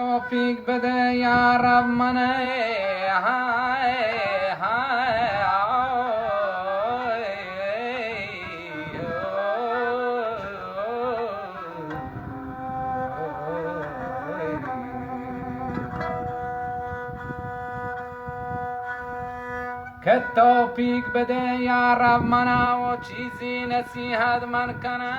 توفیق بده یا رب منه های های که توفیق بده یا رب منا و چیزی نصیحت من کنه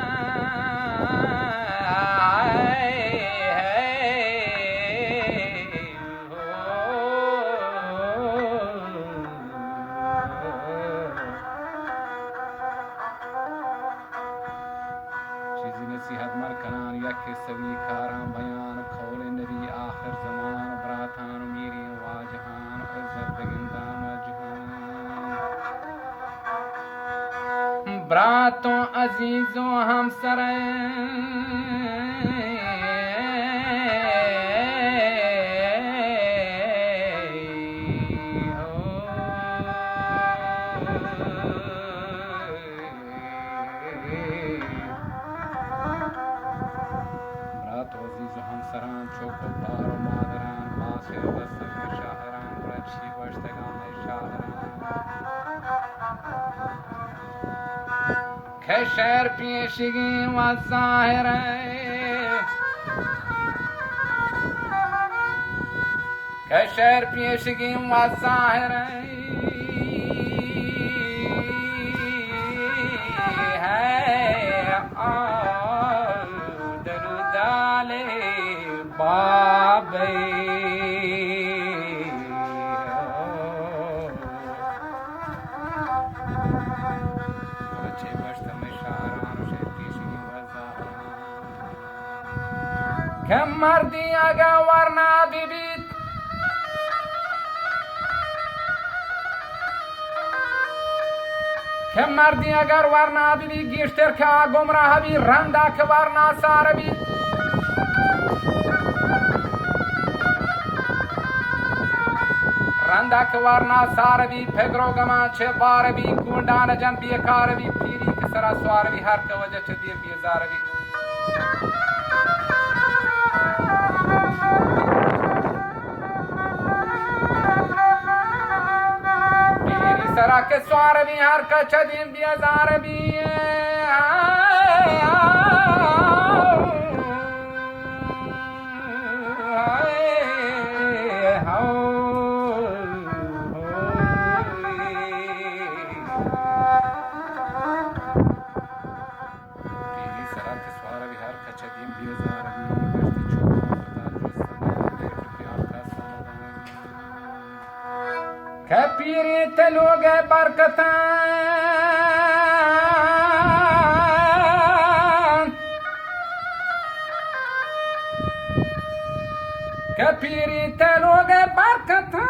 چیزی نصیحت من کنن یک سوی کارم بیان قول نبی آخر زمان براتان و میری واجهان عزت بگندام جهان براتوں عزیزوں ہم همسران چوک و پار و مادران باسی و بستگ و شاهران برچی باشتگان شاهران که شهر پیشگی و ظاهره که شهر پیشگی و ظاهره که مردی اگه ورنا ببید که مردی اگر ورنا ببید گیشتر که گمراه بی رنده که ورنا سار بید رنده که ورنا سار بی پگرو گمان چه بار بی گوندان جن بیکار بی پیری که سرا سوار بی هر که وجه چه دیر بیزار بی سرا کے سوار بھی ہر کا چدیم بیزار بھی کہ پیری تلوگ برکتان کہ پیری تلوگ برکتان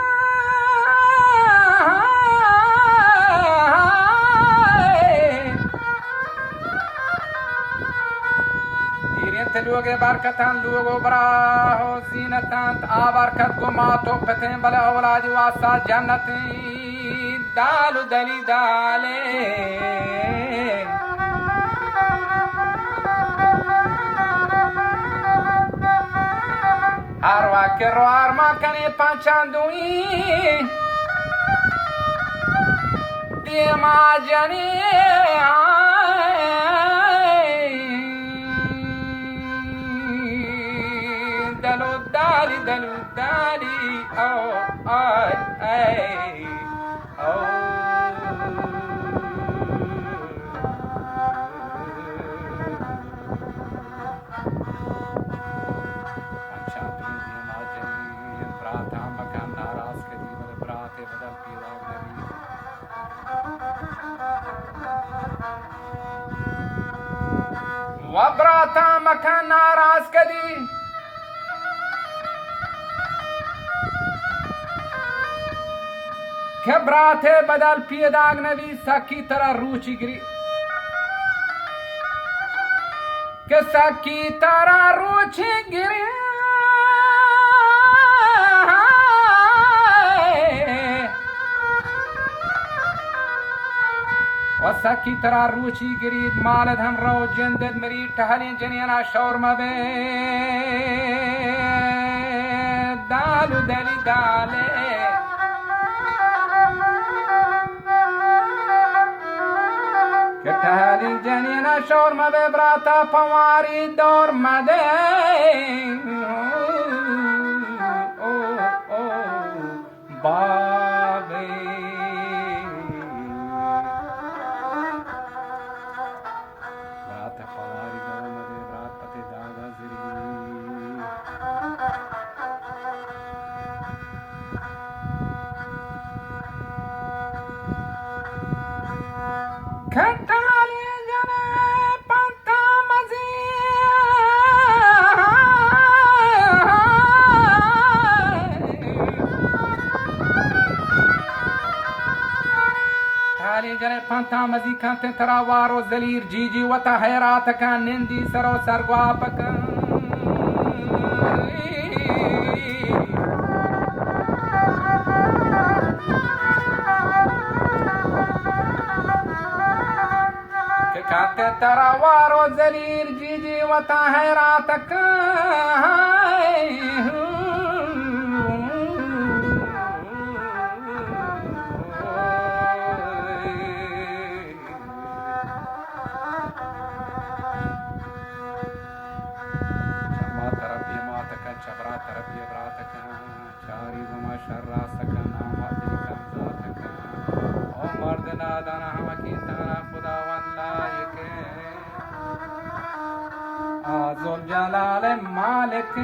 پیری تلوگ برکتان لوگو براہو زینتان آبرکت کو ماتو پتیں بلے اولاد واسا جنتیں دالو دلی دالے ہر واقع رو آرما کنے پانچاندوئی دیما جنی دلو دالی دلو دالی او آی ای او وبراتا مکان ناراض کدی که براتے بدل پیداگ نبی سکی طرح روچی گری که سکی طرح روچی گری و سکی طرح روچی گرید مالد هم رو جندد مرید تهلین جنینا شور مبین دالو دلی داله کتالی جنین شور مده براتا پواری دور مده بابی براتا پواری دور مده برات پتی داغا زری کتالی جنه پانتا مزی کتالی جنه پانتا مزی کانت تراوارو زلیر جیجی و تحیرات کان نندی سرو سرگواپکن کانت تراوارو زلیر جیجی و تحیرات شبرات ربي براتك شاري وما شراسك نعمتك ذاتك عمر دنا دنا همكي تنا خدا واللايك ذو الجلال مالك